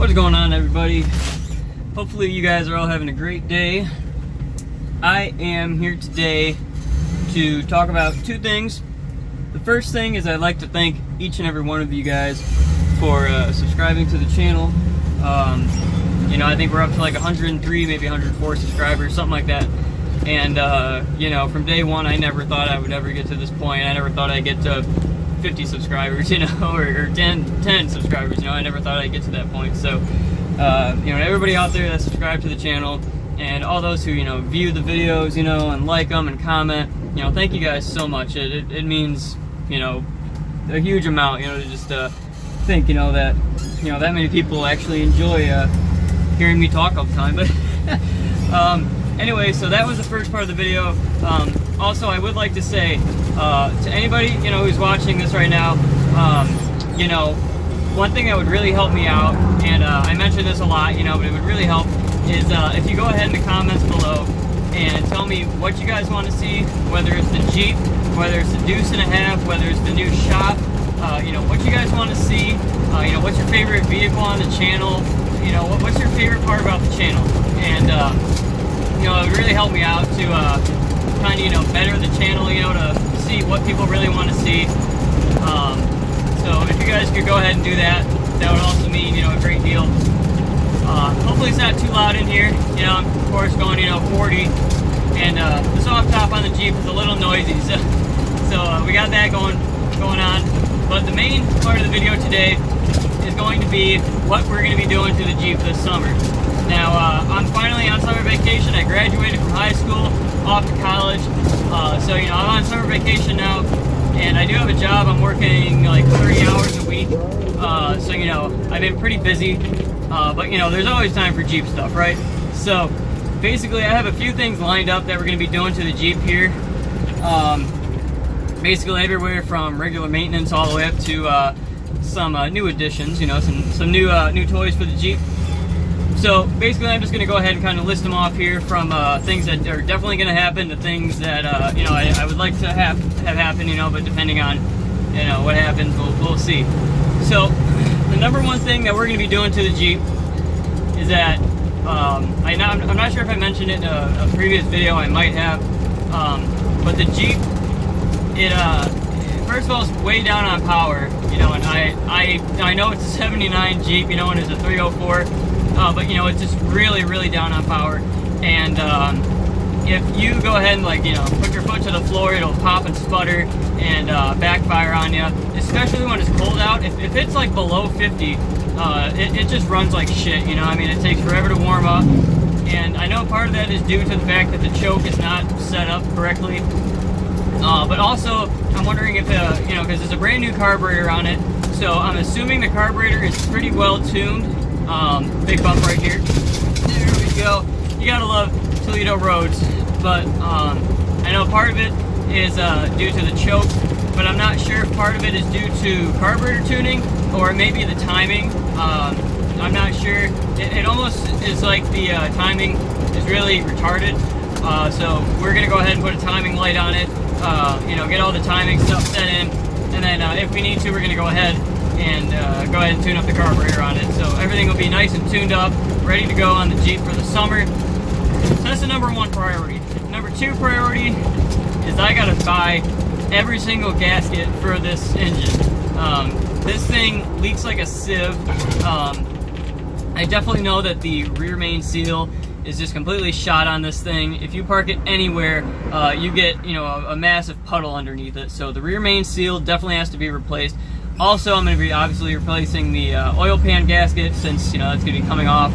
What's going on, everybody? Hopefully you guys are all having a great day. I am here today to talk about two things. The first thing is I'd like to thank each and every one of you guys for subscribing to the channel. You know, I think we're up to like 103, maybe 104 subscribers, something like that. And you know, from day one, I never thought I would ever get to this point. I never thought I'd get to 50 subscribers, you know, or 10 subscribers, you know. I never thought I'd get to that point. So, you know, everybody out there that subscribed to the channel and all those who, you know, view the videos, you know, and like them and comment, you know, thank you guys so much. It means, you know, a huge amount, you know, to just think, you know, that many people actually enjoy hearing me talk all the time. But anyway, so that was the first part of the video. Also, I would like to say to anybody, you know, who's watching this right now, you know, one thing that would really help me out, and I mention this a lot, you know, but it would really help, is if you go ahead in the comments below and tell me what you guys want to see, whether it's the Jeep, whether it's the Deuce and a Half, whether it's the new shop, you know, what you guys want to see, you know, what's your favorite vehicle on the channel, you know, what's your favorite part about the channel, and you know, it would really help me out to kind of, you know, better the channel, you know, to see what people really want to see. So if you guys could go ahead and do that, that would also mean, you know, a great deal. Hopefully it's not too loud in here. You know, I'm of course going, you know, 40, and the soft top on the Jeep is a little noisy, so we got that going on. But the main part of the video today is going to be what we're going to be doing to the Jeep this summer. Now, I'm finally on summer vacation. I graduated from high school, off to college, so, you know, I'm on summer vacation now, and I do have a job. I'm working like 30 hours a week, so, you know, I've been pretty busy, but, you know, there's always time for Jeep stuff, right? So, basically, I have a few things lined up that we're going to be doing to the Jeep here, basically everywhere from regular maintenance all the way up to some new additions, you know, some new toys for the Jeep. So basically, I'm just going to go ahead and kind of list them off here, from things that are definitely going to happen to things that you know, I would like to have happen, you know, but depending on, you know, what happens, we'll see. So the number one thing that we're going to be doing to the Jeep is that I'm not sure if I mentioned it in a previous video. I might have, but the Jeep, first of all, it's way down on power, you know, and I know it's a 79 Jeep, you know, and it's a 304. But, you know, it's just really, really down on power, and if you go ahead and, like, you know, put your foot to the floor, it'll pop and sputter and backfire on you, especially when it's cold out. If it's like below 50, it just runs like shit, you know. I mean, it takes forever to warm up, and I know part of that is due to the fact that the choke is not set up correctly, but also I'm wondering if, you know, because there's a brand new carburetor on it, so I'm assuming the carburetor is pretty well tuned. Big bump right here. There we go. You gotta love Toledo roads. But I know part of it is due to the choke, but I'm not sure if part of it is due to carburetor tuning or maybe the timing. I'm not sure. It almost is like the timing is really retarded. So we're gonna go ahead and put a timing light on it. You know, get all the timing stuff set in, and then if we need to, we're gonna go ahead and tune up the carburetor on it, so everything will be nice and tuned up, ready to go on the Jeep for the summer. So that's the number one priority. Number two priority is I gotta buy every single gasket for this engine. This thing leaks like a sieve. I definitely know that the rear main seal is just completely shot on this thing. If you park it anywhere, you get, you know, a massive puddle underneath it. So the rear main seal definitely has to be replaced. Also, I'm going to be obviously replacing the oil pan gasket, since, you know, that's going to be coming off.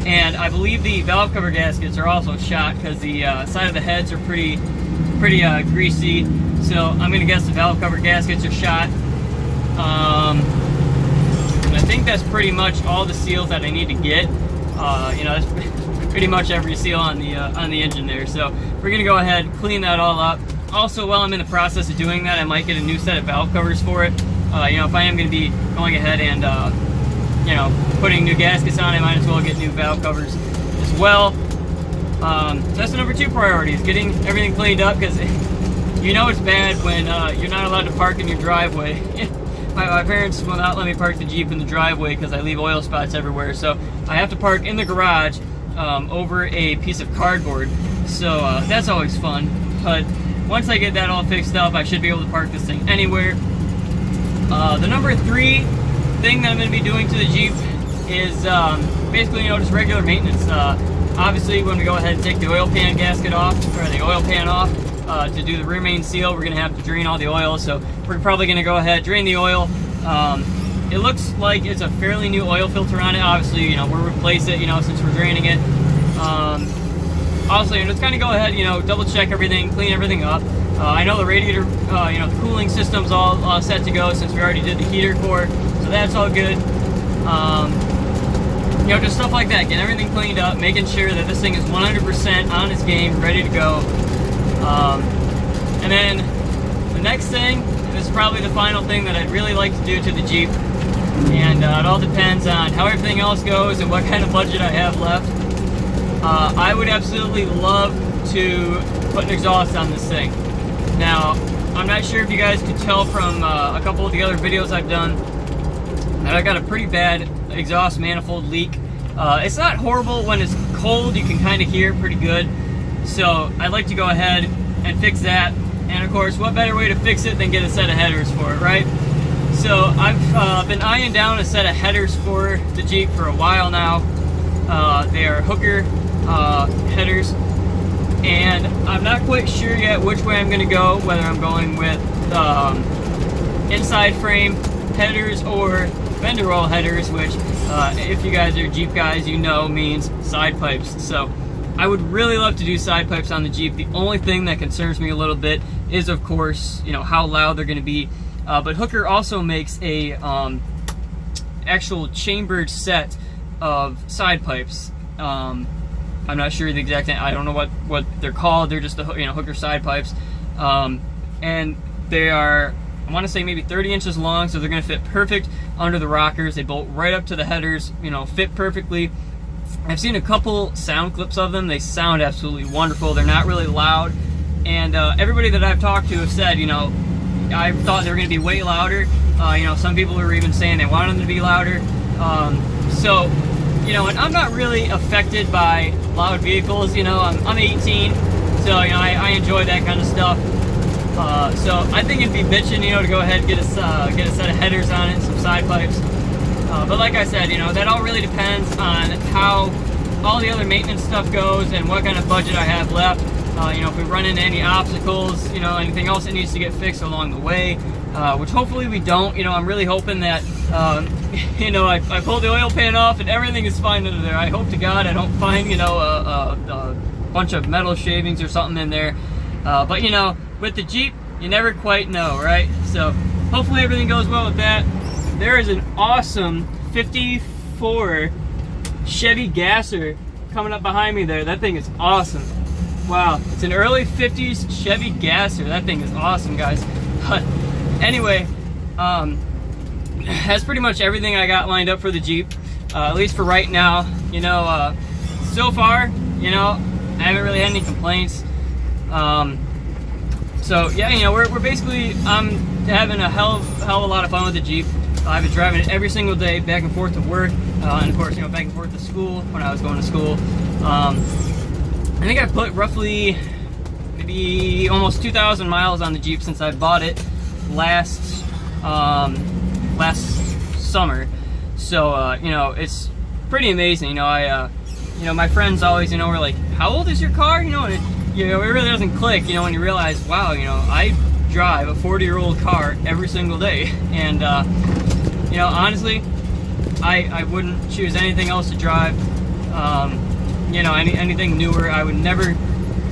And I believe the valve cover gaskets are also shot, because the side of the heads are pretty greasy. So I'm going to guess the valve cover gaskets are shot. And I think that's pretty much all the seals that I need to get. You know, that's pretty much every seal on the engine there. So we're going to go ahead and clean that all up. Also, while I'm in the process of doing that, I might get a new set of valve covers for it. You know, if I am going to be going ahead and, you know, putting new gaskets on, I might as well get new valve covers as well. So that's the number two priority, is getting everything cleaned up, because you know it's bad when you're not allowed to park in your driveway my parents will not let me park the Jeep in the driveway because I leave oil spots everywhere. So I have to park in the garage over a piece of cardboard. So that's always fun. But once I get that all fixed up, I should be able to park this thing anywhere. The number 3 thing that I'm going to be doing to the Jeep is basically, just regular maintenance. Obviously, when we go ahead and take the oil pan gasket off, or the oil pan off, to do the rear main seal, we're going to have to drain all the oil. So we're probably going to go ahead, drain the oil. It looks like it's a fairly new oil filter on it. Obviously, we'll replace it, since we're draining it. Also, just kind of go ahead, double check everything, clean everything up. I know the radiator, the cooling system's all set to go since we already did the heater core, so that's all good. Just stuff like that, getting everything cleaned up, making sure that this thing is 100% on its game, ready to go. And then the next thing, and this is probably the final thing that I'd really like to do to the Jeep, and it all depends on how everything else goes and what kind of budget I have left. I would absolutely love to put an exhaust on this thing. Now, I'm not sure if you guys could tell from a couple of the other videos I've done that I got a pretty bad exhaust manifold leak. It's not horrible. When it's cold, you can kind of hear it pretty good. So I'd like to go ahead and fix that. And of course, what better way to fix it than get a set of headers for it, right? So I've been eyeing down a set of headers for the Jeep for a while now. They are Hooker headers, and I'm not quite sure yet which way I'm going to go, whether I'm going with inside frame headers or fender roll headers, which if you guys are Jeep guys, means side pipes. So I would really love to do side pipes on the Jeep. The only thing that concerns me a little bit is, of course, how loud they're going to be. But Hooker also makes a actual chambered set of side pipes. I'm not sure the exact, I don't know what they're called. They're just the Hooker side pipes, and they are, I want to say, maybe 30 inches long, so they're going to fit perfect under the rockers. They bolt right up to the headers, fit perfectly. I've seen a couple sound clips of them. They sound absolutely wonderful. They're not really loud, and everybody that I've talked to have said, I thought they were going to be way louder. Some people were even saying they wanted them to be louder. So, and I'm not really affected by loud vehicles. I'm 18, so I enjoy that kind of stuff. So I think it'd be bitching, to go ahead and get a set of headers on it, and some side pipes. But like I said, that all really depends on how all the other maintenance stuff goes and what kind of budget I have left. If we run into any obstacles, anything else that needs to get fixed along the way, which hopefully we don't. I'm really hoping that, I pulled the oil pan off and everything is fine under there. I hope to God I don't find, a bunch of metal shavings or something in there. But, with the Jeep, you never quite know, right? So hopefully everything goes well with that. There is an awesome 54 Chevy Gasser coming up behind me there. That thing is awesome. Wow, it's an early 50s Chevy Gasser. That thing is awesome, guys. But anyway, that's pretty much everything I got lined up for the Jeep, at least for right now. So far, I haven't really had any complaints. So yeah, we're basically, I'm having a hell of a lot of fun with the Jeep. I've been driving it every single day, back and forth to work, and of course, back and forth to school when I was going to school. I think I put roughly maybe almost 2,000 miles on the Jeep since I bought it last summer. So it's pretty amazing. My friends always were like, "How old is your car?" And it really doesn't click. When you realize, wow, I drive a 40-year-old car every single day, and honestly, I wouldn't choose anything else to drive. Anything newer. I would never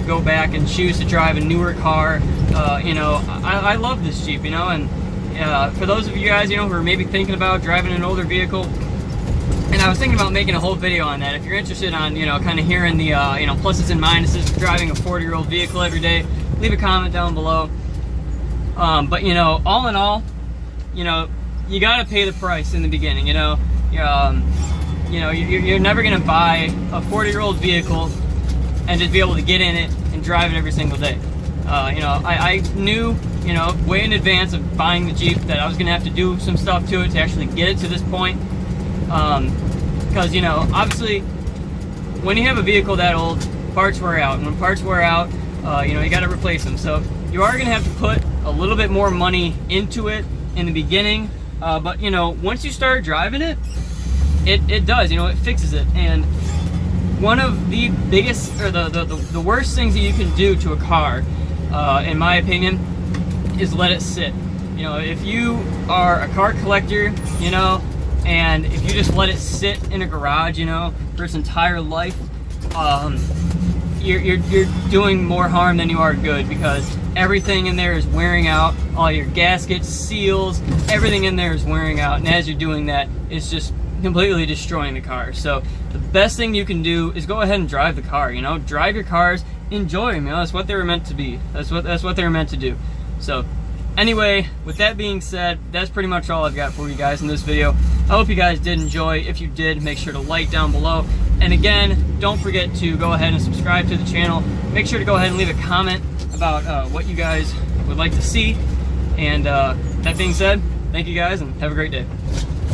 go back and choose to drive a newer car. I love this Jeep, and for those of you guys, who are maybe thinking about driving an older vehicle, and I was thinking about making a whole video on that. If you're interested on, kind of hearing the, pluses and minuses of driving a 40-year-old vehicle every day, leave a comment down below. But, all in all, you gotta pay the price in the beginning, you're never gonna buy a 40-year-old vehicle and just be able to get in it and drive it every single day. You know, I knew, you know, way in advance of buying the Jeep that I was gonna have to do some stuff to it to actually get it to this point. Because, you know, obviously, when you have a vehicle that old, parts wear out, and when parts wear out, you know, you got to replace them. So you are going to have to put a little bit more money into it in the beginning, but you know, once you start driving it, it does, you know, it fixes it. And one of the biggest, or the worst things that you can do to a car, in my opinion, is let it sit. You know, if you are a car collector, you know, and if you just let it sit in a garage, you know, for its entire life, you're doing more harm than you are good, because everything in there is wearing out. All your gaskets, seals, everything in there is wearing out, and as you're doing that, it's just completely destroying the car. So the best thing you can do is go ahead and drive the car. You know, drive your cars, enjoy them. You know, that's what they were meant to be. That's what they were meant to do. So anyway, with that being said, that's pretty much all I've got for you guys in this video. I hope you guys did enjoy. If you did, make sure to like down below. And again, don't forget to go ahead and subscribe to the channel. Make sure to go ahead and leave a comment about what you guys would like to see. And that being said, thank you guys and have a great day.